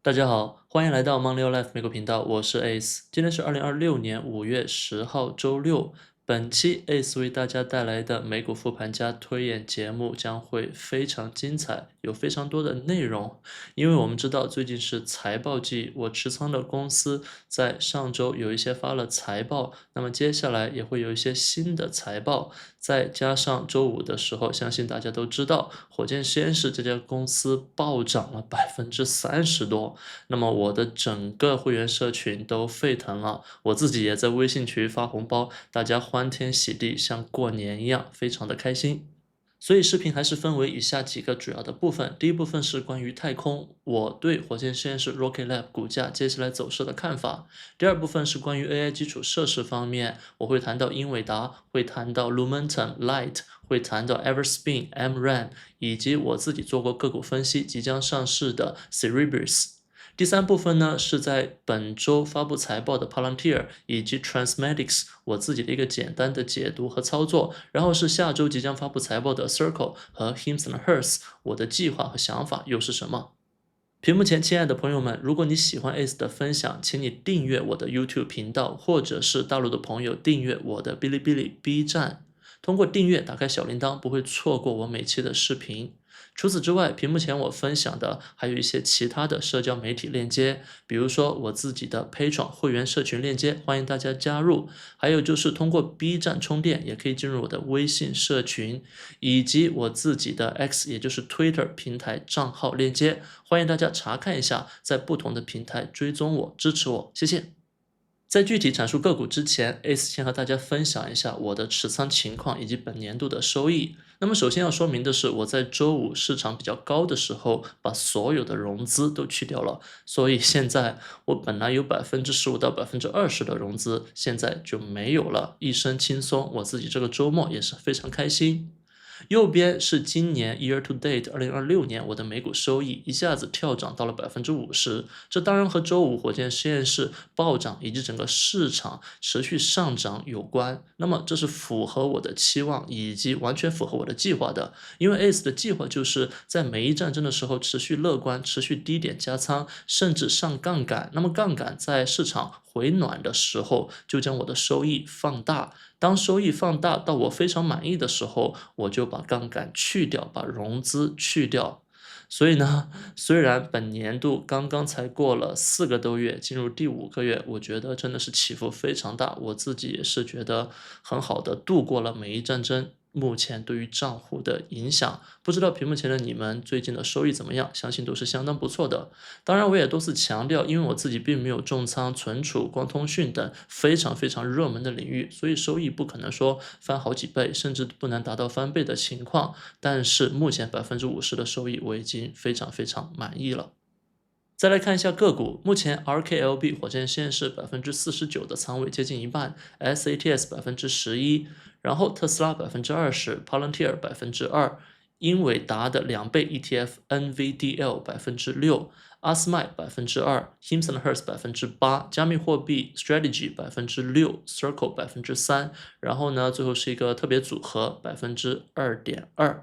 大家好，欢迎来到 Money Life 美国频道，我是 Ace。今天是2026年5月10号，周六。本期 Ace 为大家带来的美股复盘加推演节目将会非常精彩，有非常多的内容。因为我们知道最近是财报季，我持仓的公司在上周有一些发了财报，那么接下来也会有一些新的财报。再加上周五的时候，相信大家都知道，火箭实验室这家公司暴涨了30%多。那么我的整个会员社群都沸腾了，我自己也在微信群发红包，大家欢天喜地，像过年一样，非常的开心。所以视频还是分为以下几个主要的部分。第一部分是关于太空，我对火箭实验室 Rocket Lab 股价接下来走势的看法。第二部分是关于 AI 基础设施方面，我会谈到英伟达，会谈到 Lumentum、Light，会谈到 Everspin、MRAM，以及我自己做过个股分析即将上市的 Cerebras。第三部分呢，是在本周发布财报的 Palantir 以及 Transmedics 我自己的一个简单的解读和操作，然后是下周即将发布财报的 Circle 和 Hims and Hers，我的计划和想法又是什么？屏幕前亲爱的朋友们，如果你喜欢 Ace 的分享，请你订阅我的 YouTube 频道，或者是大陆的朋友订阅我的哔哩哔哩 B 站。通过订阅打开小铃铛，不会错过我每期的视频。除此之外，屏幕前我分享的还有一些其他的社交媒体链接，比如说我自己的 Patreon 会员社群链接，欢迎大家加入。还有就是通过 B 站充电，也可以进入我的微信社群，以及我自己的 X，也就是 Twitter 平台账号链接，欢迎大家查看一下，在不同的平台追踪我、支持我，谢谢。在具体阐述个股之前，Ace 先和大家分享一下我的持仓情况以及本年度的收益。那么首先要说明的是，我在周五市场比较高的时候，把所有的融资都去掉了，所以现在我本来有15%到20%的融资，现在就没有了，一身轻松。我自己这个周末也是非常开心。右边是今年 year to date 2026年我的每股收益一下子跳涨到了50%，这当然和周五火箭实验室暴涨以及整个市场持续上涨有关。那么这是符合我的期望以及完全符合我的计划的，因为 ACE 的计划就是在每一战争的时候持续乐观，持续低点加仓，甚至上杠杆。那么杠杆在市场回暖的时候，就将我的收益放大。当收益放大到我非常满意的时候，我就把杠杆去掉，把融资去掉。所以呢，虽然本年度刚刚才过了4个多月，进入第5个月，我觉得真的是起伏非常大。我自己也是觉得很好的度过了每一战争目前对于账户的影响。不知道屏幕前的你们最近的收益怎么样？相信都是相当不错的。当然，我也多次强调，因为我自己并没有重仓存储、光通讯等非常非常热门的领域，所以收益不可能说翻好几倍，甚至不能达到翻倍的情况。但是目前50%的收益，我已经非常非常满意了。再来看一下个股，目前 RKLB 火箭实验室49%的仓位接近一半，SATS 11%，然后特斯拉20%，Palantir 2%，英伟达的2倍 ETF NVDL 6%，阿斯麦2%，Hims and Hers 8%，加密货币 Strategy 6%，Circle 3%，然后呢，最后是一个特别组合2.2%。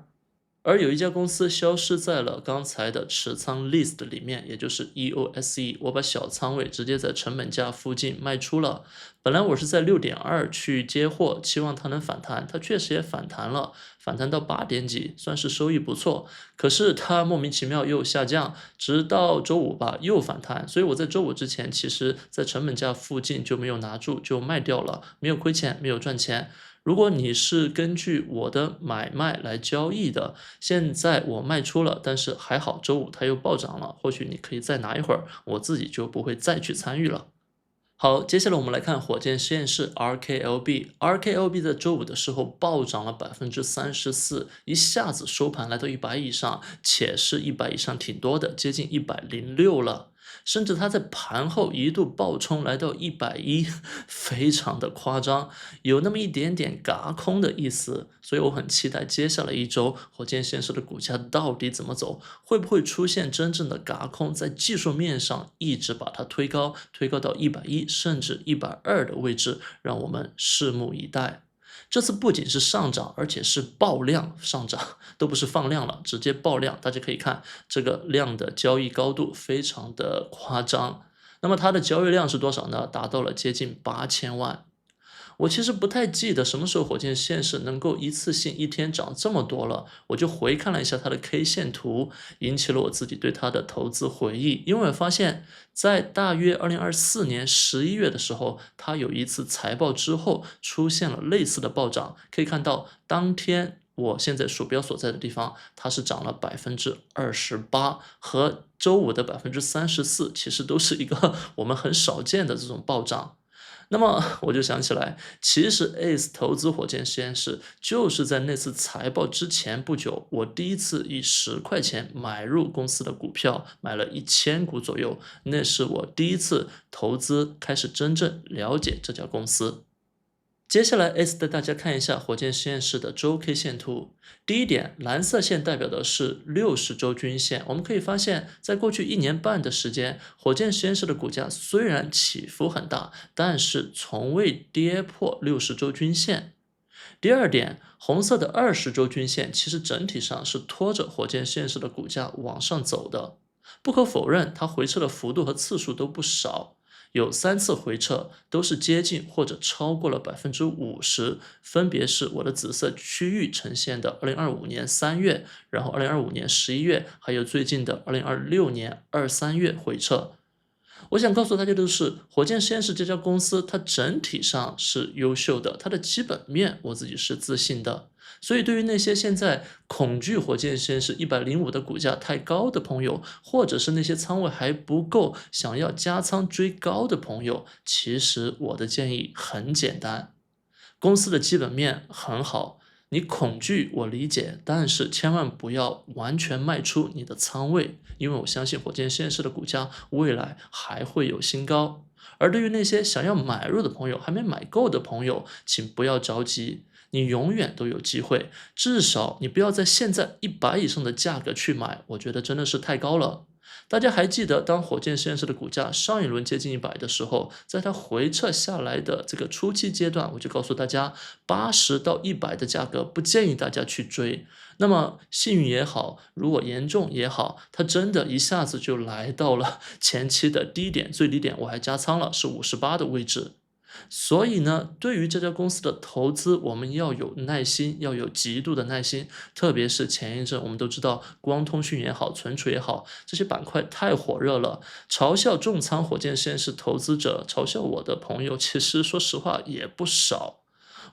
而有一家公司消失在了刚才的持仓 list 里面，也就是 EOSE，我把小仓位直接在成本价附近卖出了。本来我是在6.2去接货，期望它能反弹，它确实也反弹了，反弹到8点几，算是收益不错。可是它莫名其妙又下降，直到周五吧又反弹，所以我在周五之前，其实在成本价附近就没有拿住，就卖掉了，没有亏钱，没有赚钱。如果你是根据我的买卖来交易的，现在我卖出了，但是还好周五它又暴涨了，或许你可以再拿一会儿，我自己就不会再去参与了。好，接下来我们来看火箭实验室 RKLB。RKLB 在周五的时候暴涨了34%，一下子收盘来到100以上，且是100以上挺多的，接近106了。甚至它在盘后一度暴冲来到110，非常的夸张，有那么一点点轧空的意思。所以我很期待接下来一周火箭实验室的股价到底怎么走，会不会出现真正的轧空，在技术面上一直把它推高，推高到110甚至120的位置，让我们拭目以待。这次不仅是上涨，而且是爆量上涨，都不是放量了，直接爆量。大家可以看这个量的交易高度非常的夸张。那么它的交易量是多少呢？达到了接近8000万。我其实不太记得什么时候火箭实验室能够一次性一天涨这么多了，我就回看了一下它的 K 线图，引起了我自己对它的投资回忆。因为我发现，在大约2024年11月的时候，它有一次财报之后出现了类似的暴涨，可以看到当天我现在鼠标所在的地方，它是涨了28%，和周五的34%，其实都是一个我们很少见的这种暴涨。那么我就想起来，其实 ACE 投资火箭实验室就是在那次财报之前不久，我第一次以10块钱买入公司的股票，买了1000股左右，那是我第一次投资，开始真正了解这家公司。接下来 S 带大家看一下火箭实验室的周 K 线图。第一点，蓝色线代表的是60周均线。我们可以发现，在过去1年半的时间，火箭实验室的股价虽然起伏很大，但是从未跌破60周均线。第二点，红色的20周均线其实整体上是拖着火箭实验室的股价往上走的。不可否认，它回撤的幅度和次数都不少。有3次回撤都是接近或者超过了50%，分别是我的紫色区域呈现的2025年3月，然后2025年11月，还有最近的2026年2、3月回撤。我想告诉大家的是，火箭实验室这家公司它整体上是优秀的，它的基本面我自己是自信的。所以对于那些现在恐惧火箭实验室105的股价太高的朋友，或者是那些仓位还不够想要加仓追高的朋友，其实我的建议很简单，公司的基本面很好，你恐惧我理解，但是千万不要完全卖出你的仓位，因为我相信火箭实验室的股价未来还会有新高。而对于那些想要买入的朋友，还没买够的朋友，请不要着急，你永远都有机会，至少你不要在现在100以上的价格去买，我觉得真的是太高了。大家还记得，当火箭实验室的股价上一轮接近100的时候，在它回撤下来的这个初期阶段，我就告诉大家，80到100的价格不建议大家去追。那么幸运也好，如果严重也好，它真的一下子就来到了前期的低点，最低点我还加仓了，是58的位置。所以呢，对于这家公司的投资，我们要有耐心，要有极度的耐心。特别是前一阵，我们都知道光通讯也好，存储也好，这些板块太火热了，嘲笑重仓火箭实验室投资者，嘲笑我的朋友，其实说实话也不少。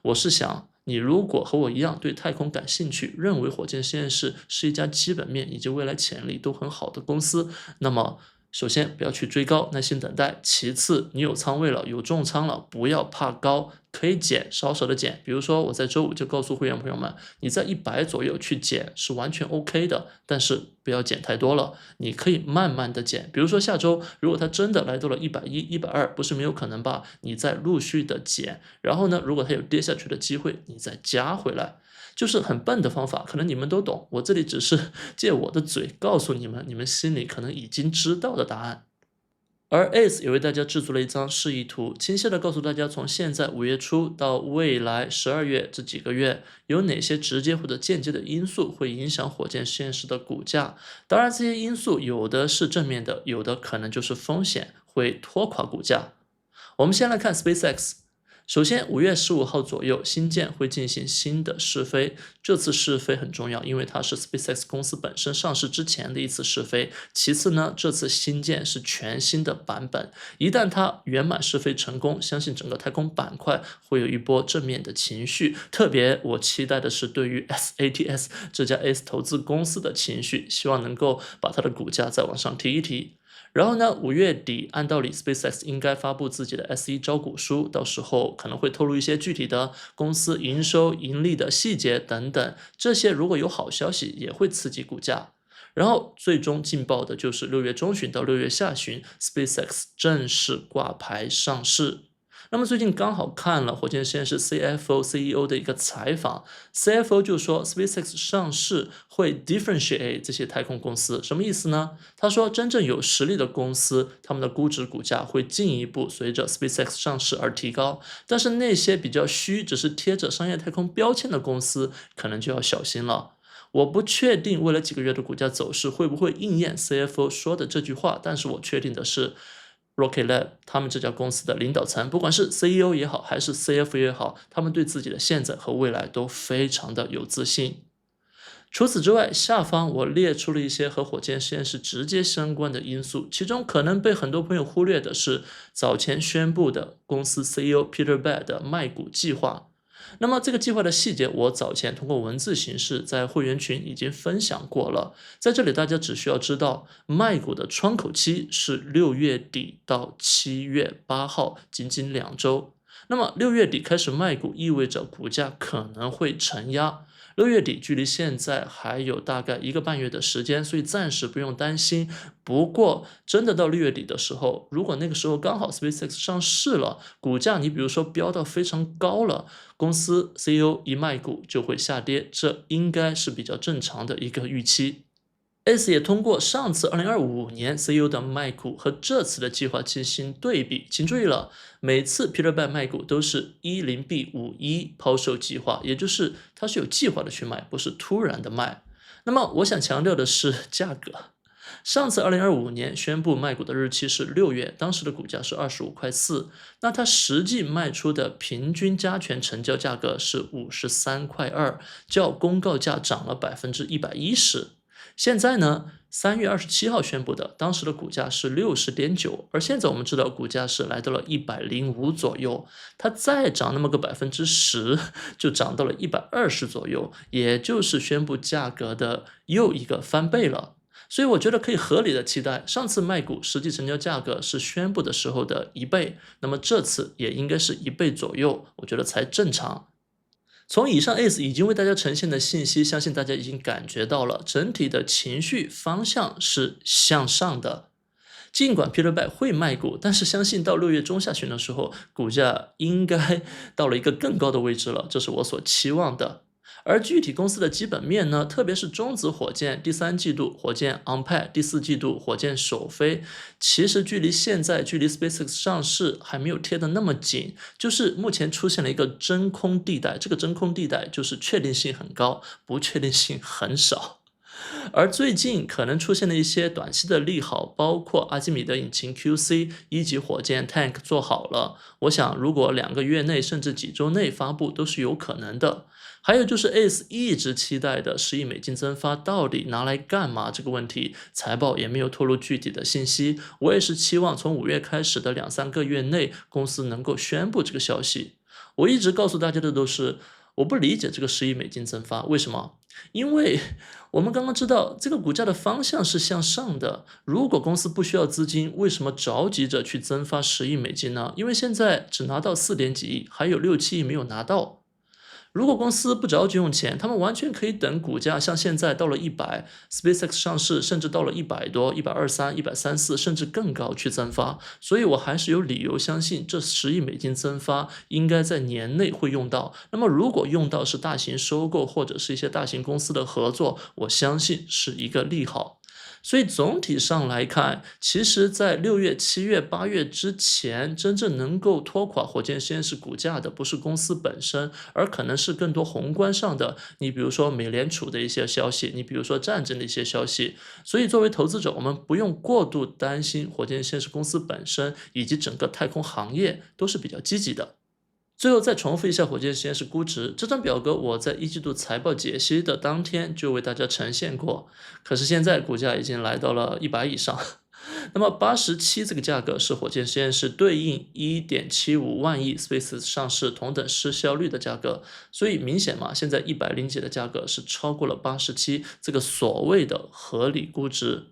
我是想，你如果和我一样对太空感兴趣，认为火箭实验室是一家基本面以及未来潜力都很好的公司，那么首先不要去追高，耐心等待。其次，你有仓位了，有重仓了，不要怕高，可以减，稍稍的减。比如说，我在周五就告诉会员朋友们，你在100左右去减是完全 OK 的，但是不要减太多了，你可以慢慢的减。比如说下周，如果它真的来到了110、120，不是没有可能吧？你再陆续的减，然后呢，如果它有跌下去的机会，你再加回来。就是很笨的方法，可能你们都懂，我这里只是借我的嘴告诉你们，你们心里可能已经知道的答案。而 ACE 也为大家制作了一张示意图，清晰的告诉大家从现在5月初到未来12月这几个月，有哪些直接或者间接的因素会影响火箭实验室的股价。当然，这些因素有的是正面的，有的可能就是风险，会拖垮股价。我们先来看 SpaceX。首先，5月15号左右，星舰会进行新的试飞。这次试飞很重要，因为它是 SpaceX 公司本身上市之前的一次试飞。其次呢，这次星舰是全新的版本，一旦它圆满试飞成功，相信整个太空板块会有一波正面的情绪。特别我期待的是对于 SATS 这家 ACE 投资公司的情绪，希望能够把它的股价再往上提一提。然后呢，5月底按道理 SpaceX 应该发布自己的 S1招股书，到时候可能会透露一些具体的公司营收、盈利的细节等等。这些如果有好消息，也会刺激股价。然后最终劲爆的就是6月中旬到6月下旬，SpaceX 正式挂牌上市。那么最近刚好看了火箭实验室 CFO、CEO 的一个采访，CFO 就说 SpaceX 上市会 differentiate 这些太空公司，什么意思呢？他说真正有实力的公司，他们的估值股价会进一步随着 SpaceX 上市而提高，但是那些比较虚，只是贴着商业太空标签的公司，可能就要小心了。我不确定未来几个月的股价走势会不会应验 CFO 说的这句话，但是我确定的是 Rocket Lab 他们这家公司的领导层，不管是 CEO 也好，还是 CFO 也好，他们对自己的现在和未来都非常的有自信。除此之外，下方我列出了一些和火箭实验室直接相关的因素，其中可能被很多朋友忽略的是早前宣布的公司 CEO Peter Beck 的卖股计划。那么这个计划的细节，我早前通过文字形式在会员群已经分享过了，在这里大家只需要知道，卖股的窗口期是6月底到7月8号，仅仅2周。那么6月底开始卖股，意味着股价可能会承压。6月底距离现在还有大概1个半月的时间，所以暂时不用担心。不过，真的到6月底的时候，如果那个时候刚好 SpaceX 上市了，股价你比如说飙到非常高了，公司 CEO 一卖股就会下跌，这应该是比较正常的一个预期。ACE 也通过上次2025年 CEO 的卖股和这次的计划进行对比，请注意了，每次 Peter Beck 卖股都是10B51抛售计划，也就是它是有计划的去卖，不是突然的卖。那么我想强调的是价格。上次2025年宣布卖股的日期是6月，当时的股价是25.4块，那它实际卖出的平均加权成交价格是53.2块，较公告价涨了110%。现在呢，3月27号宣布的，当时的股价是60.9，而现在我们知道股价是来到了105左右，它再涨那么个10%，就涨到了120左右，也就是宣布价格的又一个翻倍了。所以我觉得可以合理的期待，上次卖股实际成交价格是宣布的时候的1倍，那么这次也应该是1倍左右，我觉得才正常。从以上 ACE 已经为大家呈现的信息，相信大家已经感觉到了，整体的情绪方向是向上的。尽管 Peter Beck 会卖股，但是相信到6月中下旬的时候，股价应该到了一个更高的位置了，这是我所期望的。而具体公司的基本面呢，特别是中子火箭第3季度火箭 on-pad， 第4季度火箭首飞，其实距离现在距离 SpaceX 上市还没有贴得那么紧，就是目前出现了一个真空地带，这个真空地带就是确定性很高，不确定性很少。而最近可能出现了一些短期的利好，包括阿基米德引擎 QC 一级火箭 Tank 做好了，我想如果2个月内甚至几周内发布都是有可能的。还有就是 ACE 一直期待的$10亿增发到底拿来干嘛这个问题，财报也没有透露具体的信息，我也是期望从5月开始的2-3个月内公司能够宣布这个消息。我一直告诉大家的都是，我不理解这个$10亿增发，为什么？因为我们刚刚知道这个股价的方向是向上的，如果公司不需要资金，为什么着急着去增发$10亿呢？因为现在只拿到4点几亿，还有6-7亿没有拿到。如果公司不着急用钱，他们完全可以等股价像现在到了100，SpaceX 上市甚至到了100多、123、134，甚至更高去增发。所以我还是有理由相信这$10亿增发应该在年内会用到。那么如果用到是大型收购或者是一些大型公司的合作，我相信是一个利好。所以总体上来看，其实在6月、7月、8月之前，真正能够拖垮火箭实验室股价的不是公司本身，而可能是更多宏观上的，你比如说美联储的一些消息，你比如说战争的一些消息。所以作为投资者，我们不用过度担心火箭实验室公司本身以及整个太空行业都是比较积极的。最后再重复一下火箭实验室估值，这张表格我在1季度财报解析的当天就为大家呈现过，可是现在股价已经来到了100以上。那么87这个价格是火箭实验室对应1.75万亿 SpaceX 上市同等市销率的价格，所以明显嘛，现在100几的价格是超过了87这个所谓的合理估值。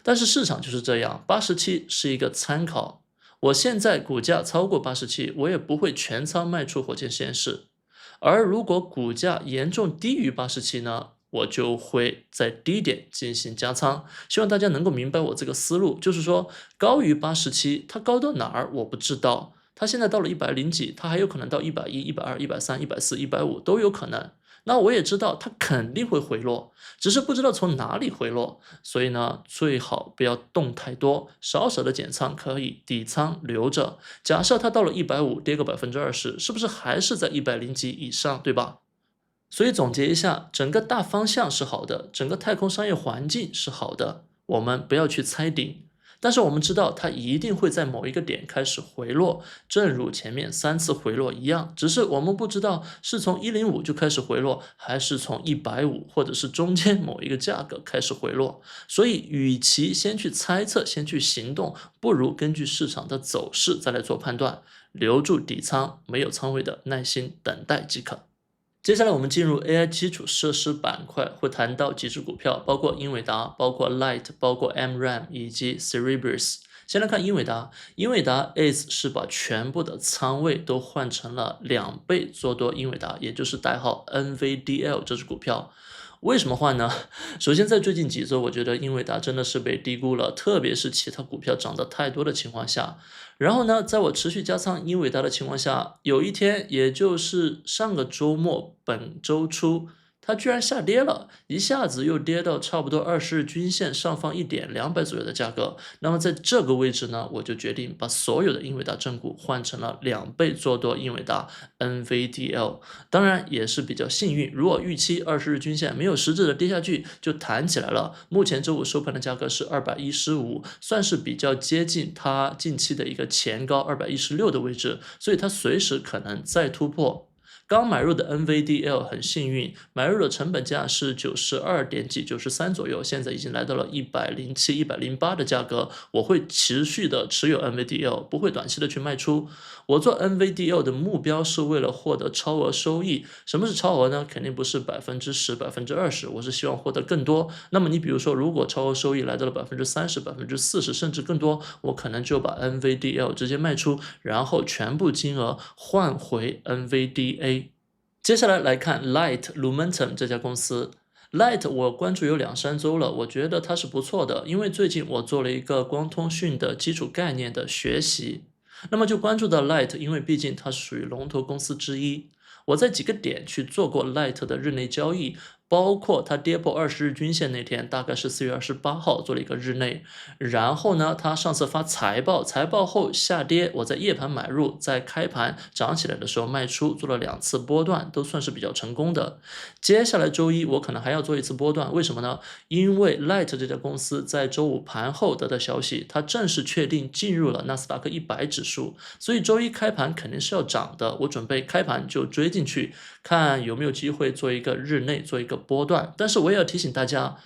但是市场就是这样，87是一个参考。我现在股价超过87，我也不会全仓卖出火箭实验室。而如果股价严重低于87呢，我就会在低点进行加仓。希望大家能够明白我这个思路，就是说高于87，它高到哪儿我不知道，它现在到了100几，它还有可能到110、120、130、140、150都有可能。那我也知道它肯定会回落，只是不知道从哪里回落，所以呢，最好不要动太多，少少的减仓可以，底仓留着。假设它到了150，跌个20%，是不是还是在100几以上，对吧？所以总结一下，整个大方向是好的，整个太空商业环境是好的，我们不要去猜顶。但是我们知道它一定会在某一个点开始回落，正如前面3次回落一样，只是我们不知道是从105就开始回落，还是从150或者是中间某一个价格开始回落。所以与其先去猜测，先去行动，不如根据市场的走势再来做判断，留住底仓，没有仓位的耐心等待即可。接下来我们进入 AI 基础设施板块，会谈到几只股票，包括英伟达、包括 Light、包括 MRAM 以及 Cerebras。先来看英伟达，英伟达 ACE 是把全部的仓位都换成了2倍做多英伟达，也就是代号 NVDL 这只股票。为什么换呢？首先，在最近几周，我觉得英伟达真的是被低估了，特别是其他股票涨得太多的情况下。然后呢，在我持续加仓英伟达的情况下，有一天，也就是上个周末，本周初，它居然下跌了，一下子又跌到差不多20日均线上方1点200左右的价格。那么在这个位置呢，我就决定把所有的英伟达正股换成了2倍做多英伟达 NVDL。当然也是比较幸运，如果预期20日均线没有实质的跌下去，就弹起来了。目前周五收盘的价格是215，算是比较接近它近期的一个前高216的位置，所以它随时可能再突破。刚买入的 NVDL 很幸运，买入的成本价是92点几、93左右，现在已经来到了107、108的价格。我会持续的持有 NVDL， 不会短期的去卖出。我做 NVDL 的目标是为了获得超额收益。什么是超额呢？肯定不是10%、20%，我是希望获得更多。那么你比如说，如果超额收益来到了30%、40%，甚至更多，我可能就把 NVDL 直接卖出，然后全部金额换回 NVDA。接下来看 Light Lumentum 这家公司。Light 我关注有2-3周了，我觉得它是不错的，因为最近我做了一个光通讯的基础概念的学习，那么就关注到 Light， 因为毕竟它是属于龙头公司之一。我在几个点去做过 Light 的日内交易，包括它跌破20日均线那天，大概是4月28号做了一个日内，然后呢，它上次发财报，财报后下跌，我在夜盘买入，在开盘涨起来的时候卖出，做了2次波段，都算是比较成功的。接下来周一我可能还要做1次波段，为什么呢？因为 Light 这家公司在周五盘后得到消息，它正式确定进入了纳斯达克100指数，所以周一开盘肯定是要涨的，我准备开盘就追进去，看有没有机会做一个日内做一个波段。但是我也要提醒大家，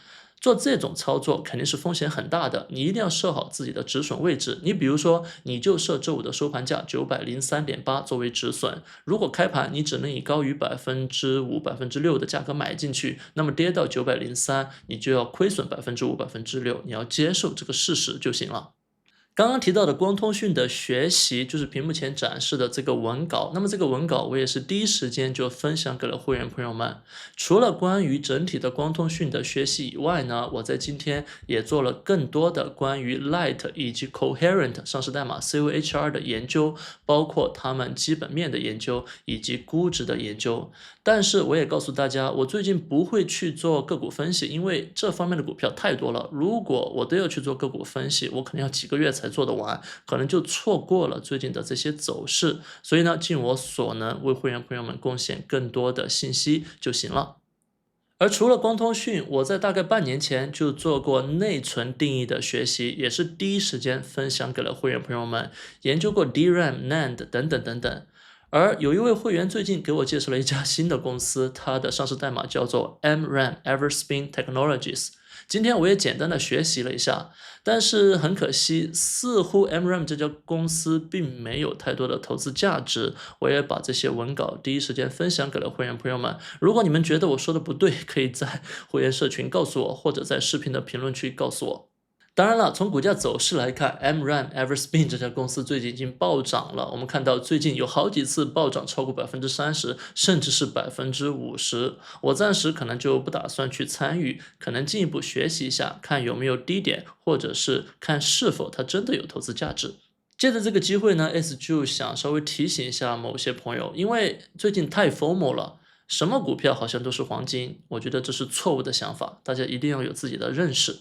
做这种操作肯定是风险很大的，你一定要设好自己的止损位置。你比如说，你就设周五的收盘价903.8作为止损，如果开盘你只能以高于5%、6%的价格买进去，那么跌到903，你就要亏损5%、6%，你要接受这个事实就行了。刚刚提到的光通讯的学习，就是屏幕前展示的这个文稿。那么这个文稿我也是第一时间就分享给了会员朋友们。除了关于整体的光通讯的学习以外呢，我在今天也做了更多的关于 Light 以及 Coherent 上市代码 COHR 的研究，包括他们基本面的研究以及估值的研究。但是我也告诉大家，我最近不会去做个股分析，因为这方面的股票太多了。如果我都要去做个股分析，我可能要几个月才做得完，可能就错过了最近的这些走势。所以呢，尽我所能为会员朋友们贡献更多的信息就行了。而除了光通讯，我在大概半年前就做过内存定义的学习，也是第一时间分享给了会员朋友们，研究过 DRAM、NAND 等等等等。而有一位会员最近给我介绍了一家新的公司，它的上市代码叫做 MRAM Everspin Technologies。今天我也简单的学习了一下，但是很可惜，似乎 MRAM 这家公司并没有太多的投资价值。我也把这些文稿第一时间分享给了会员朋友们。如果你们觉得我说的不对，可以在会员社群告诉我，或者在视频的评论区告诉我。当然了，从股价走势来看 ，MRAM Everspin 这家公司最近已经暴涨了。我们看到最近有好几次暴涨超过30%，甚至是50%。我暂时可能就不打算去参与，可能进一步学习一下，看有没有低点，或者是看是否它真的有投资价值。借着这个机会呢，S 就想稍微提醒一下某些朋友，因为最近太 FOMO 了，什么股票好像都是黄金，我觉得这是错误的想法，大家一定要有自己的认识。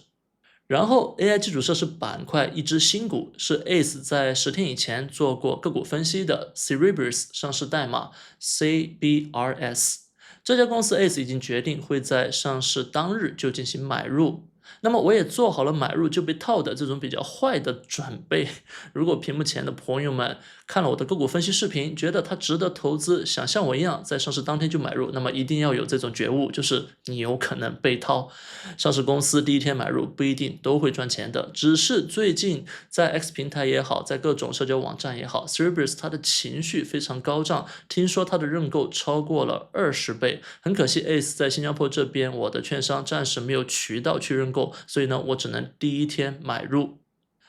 然后 AI 基础设施板块一只新股是 ACE 在10天以前做过个股分析的 Cerebras 上市代码 CBRS。这家公司 ACE 已经决定会在上市当日就进行买入。那么我也做好了买入就被套的这种比较坏的准备。如果屏幕前的朋友们看了我的个股分析视频，觉得它值得投资，想像我一样在上市当天就买入，那么一定要有这种觉悟，就是你有可能被套。上市公司第一天买入不一定都会赚钱的，只是最近在 X 平台也好，在各种社交网站也好 ，Cerebras 它的情绪非常高涨，听说它的认购超过了20倍。很可惜 ACE 在新加坡这边，我的券商暂时没有渠道去认购，所以呢，我只能第一天买入。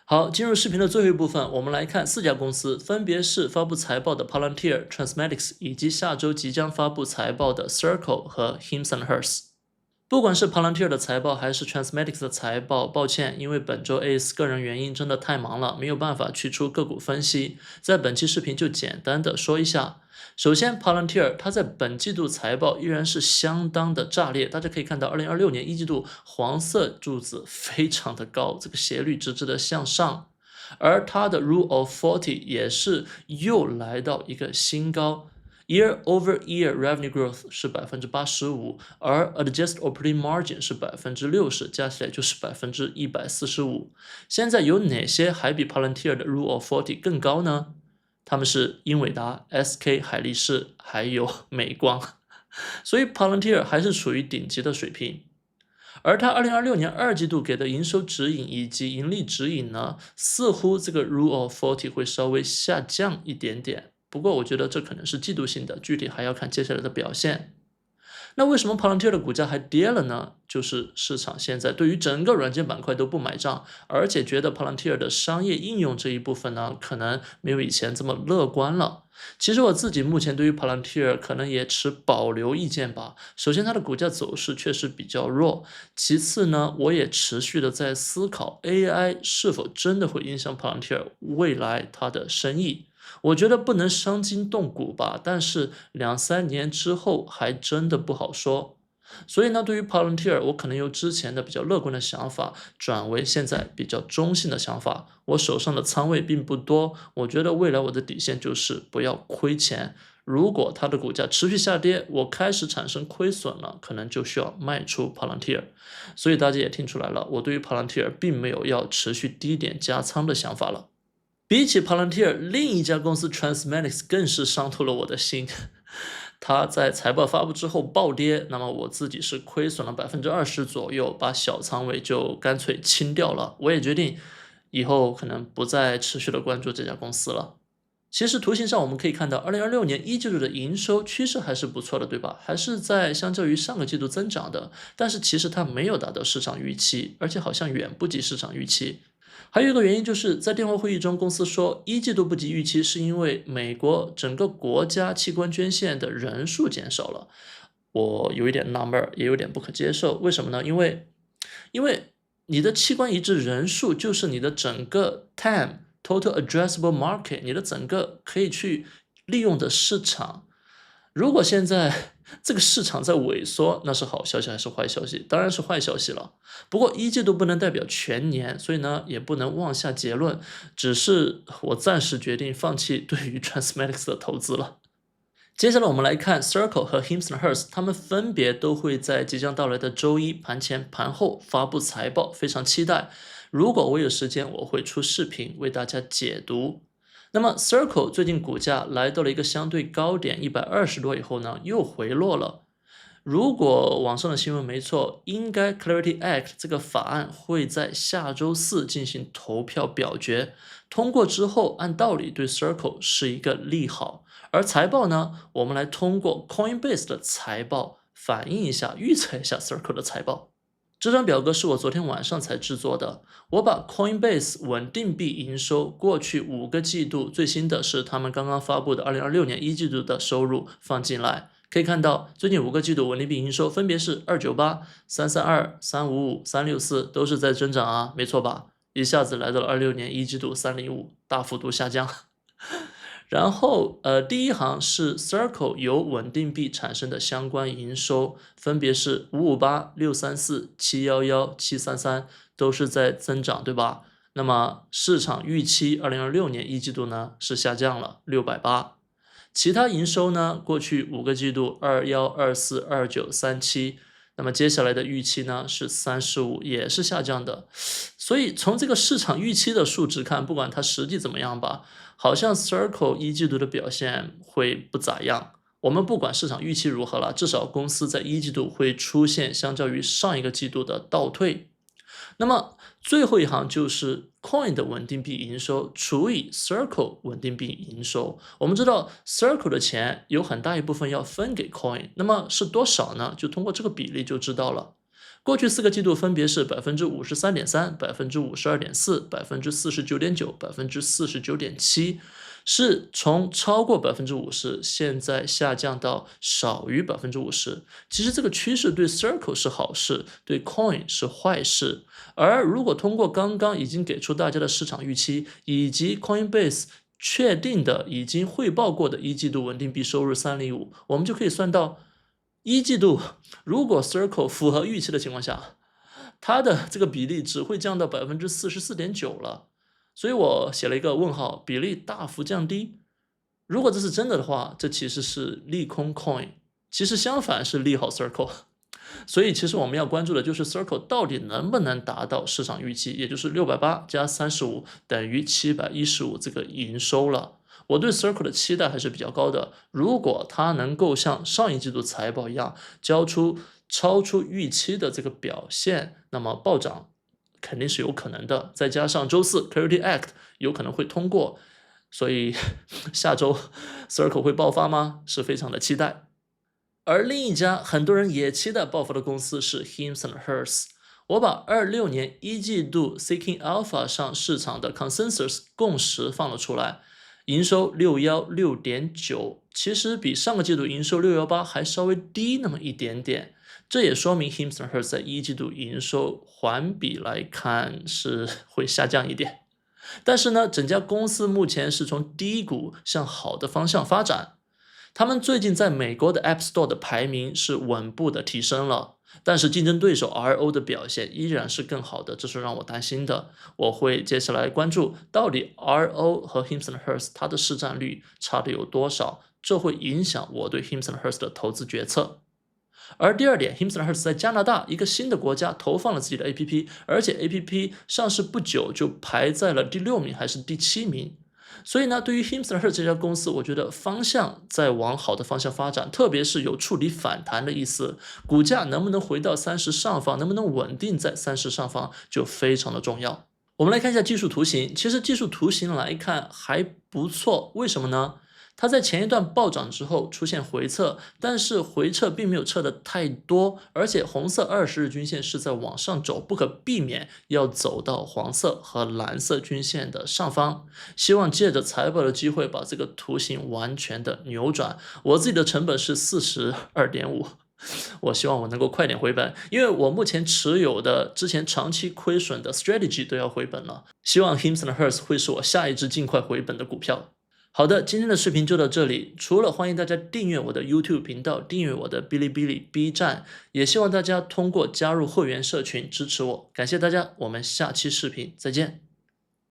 好，进入视频的最后一部分，我们来看4家公司，分别是发布财报的 Palantir、Transmedics 以及下周即将发布财报的 Circle 和 Hims and Hers。不管是 Palantir 的财报还是 Transmedics 的财报，抱歉，因为本周 ACE 个人原因真的太忙了，没有办法去出个股分析。在本期视频就简单的说一下。首先 Palantir 它在本季度财报依然是相当的炸裂，大家可以看到2026年一季度黄色柱子非常的高，这个斜率直直的向上，而它的 Rule of 40也是又来到一个新高。Year-over-year revenue growth 是85%，而 adjusted operating margin 是60%，加起来就是145%。现在有哪些还比 Palantir 的 Rule of 40更高呢？他们是英伟达、SK 海力士还有美光，所以 Palantir 还是处于顶级的水平。而它2026年2季度给的营收指引以及盈利指引呢，似乎这个 Rule of 40会稍微下降一点点。不过我觉得这可能是季度性的，具体还要看接下来的表现。那为什么 Palantir 的股价还跌了呢？就是市场现在对于整个软件板块都不买账，而且觉得 Palantir 的商业应用这一部分呢，可能没有以前这么乐观了。其实我自己目前对于 Palantir 可能也持保留意见吧。首先，它的股价走势确实比较弱；其次呢，我也持续的在思考 AI 是否真的会影响 Palantir 未来它的生意。我觉得不能伤筋动骨吧，但是2-3年之后还真的不好说。所以呢，对于 Palantir， 我可能由之前的比较乐观的想法转为现在比较中性的想法。我手上的仓位并不多，我觉得未来我的底线就是不要亏钱。如果它的股价持续下跌，我开始产生亏损了，可能就需要卖出 Palantir。所以大家也听出来了，我对于 Palantir 并没有要持续低点加仓的想法了。比起 Palantir， 另一家公司 Transmedics 更是伤透了我的心。它在财报发布之后暴跌，那么我自己是亏损了20%左右，把小仓位就干脆清掉了。我也决定以后可能不再持续的关注这家公司了。其实图形上我们可以看到，2026年一季度的营收趋势还是不错的，对吧？还是在相较于上个季度增长的，但是其实它没有达到市场预期，而且好像远不及市场预期。还有一个原因就是在电话会议中，公司说一季度不及预期，是因为美国整个国家器官捐献的人数减少了。我有一点纳闷，也有点不可接受。为什么呢？因为你的器官移植人数就是你的整个 TAM（Total Addressable Market），你的整个可以去利用的市场。如果现在这个市场在萎缩，那是好消息还是坏消息？当然是坏消息了。不过一季度不能代表全年，所以呢也不能妄下结论。只是我暂时决定放弃对于 Transmedics 的投资了。接下来我们来看 Circle 和 Hims and Hers， 他们分别都会在即将到来的周一盘前盘后发布财报，非常期待。如果我有时间，我会出视频为大家解读。那么 Circle 最近股价来到了一个相对高点120多以后呢，又回落了。如果网上的新闻没错，应该 Clarity Act 这个法案会在下周4进行投票表决，通过之后，按道理对 Circle 是一个利好。而财报呢，我们来通过 Coinbase 的财报反映一下、预测一下 Circle 的财报。这张表格是我昨天晚上才制作的，我把 Coinbase 稳定币营收过去5个季度，最新的是他们刚刚发布的2026年1季度的收入放进来，可以看到最近5个季度稳定币营收分别是298、332、355、364，都是在增长啊，没错吧？一下子来到了26年一季度305，大幅度下降。然后第一行是 Circle 由稳定币产生的相关营收，分别是558、634、711、733，都是在增长，对吧？那么市场预期2026年一季度呢是下降了680，其他营收呢过去5个季度21、24、29、37，那么接下来的预期呢是35，也是下降的。所以从这个市场预期的数值看，不管它实际怎么样吧，好像 Circle 一季度的表现会不咋样。我们不管市场预期如何了，至少公司在一季度会出现相较于上一个季度的倒退。那么最后一行就是 Coin 的稳定币营收除以 Circle 稳定币营收。我们知道 Circle 的钱有很大一部分要分给 Coin， 那么是多少呢？就通过这个比例就知道了。过去4个季度分别是 53.3%、52.4%、49.9%、49.7%，是从超过 50%， 现在下降到少于 50%。其实这个趋势对 Circle 是好事，对 Coin 是坏事。而如果通过刚刚已经给出大家的市场预期，以及 Coinbase 确定的已经汇报过的一季度稳定币收入305，我们就可以算到一季度如果 Circle 符合预期的情况下，它的这个比例只会降到 44.9% 了。所以我写了一个问号，比例大幅降低。如果这是真的话，这其实是利空 Coin， 其实相反是利好 Circle。所以其实我们要关注的就是 Circle 到底能不能达到市场预期，也就是680加35等于715这个营收了。我对 Circle 的期待还是比较高的，如果它能够像上一季度财报一样交出超出预期的这个表现，那么暴涨肯定是有可能的。再加上周四 Clarity Act 有可能会通过，所以下周 Circle 会爆发吗？是非常的期待。而另一家很多人也期待爆发的公司是 Hims & Hers。我把26年一季度 Seeking Alpha 上市场的 Consensus 共识放了出来，营收616.9，其实比上个季度营收618还稍微低那么一点点。这也说明 Hims & Hers 在一季度营收环比来看是会下降一点。但是呢，整家公司目前是从低谷向好的方向发展。他们最近在美国的 App Store 的排名是稳步的提升了，但是竞争对手 RO 的表现依然是更好的，这是让我担心的。我会接下来关注到底 RO 和 Hims & Hers 它的市占率差的有多少，这会影响我对 Hims & Hers 的投资决策。而第二点 ，Hims & Hers 在加拿大一个新的国家投放了自己的 APP， 而且 APP 上市不久就排在了第6名还是第7名。所以呢，对于 Hims & Hers 这家公司，我觉得方向在往好的方向发展，特别是有触底反弹的意思，股价能不能回到30上方，能不能稳定在30上方，就非常的重要。我们来看一下技术图形，其实技术图形来看还不错，为什么呢？它在前一段暴涨之后出现回撤，但是回撤并没有撤的太多，而且红色20日均线是在往上走，不可避免要走到黄色和蓝色均线的上方。希望借着财报的机会把这个图形完全的扭转。我自己的成本是42.5。我希望我能够快点回本，因为我目前持有的之前长期亏损的 strategy 都要回本了。希望 Hims & Hers 会是我下一支尽快回本的股票。好的，今天的视频就到这里。除了欢迎大家订阅我的 YouTube 频道，订阅我的哔哩哔哩 B 站，也希望大家通过加入会员社群支持我。感谢大家，我们下期视频再见。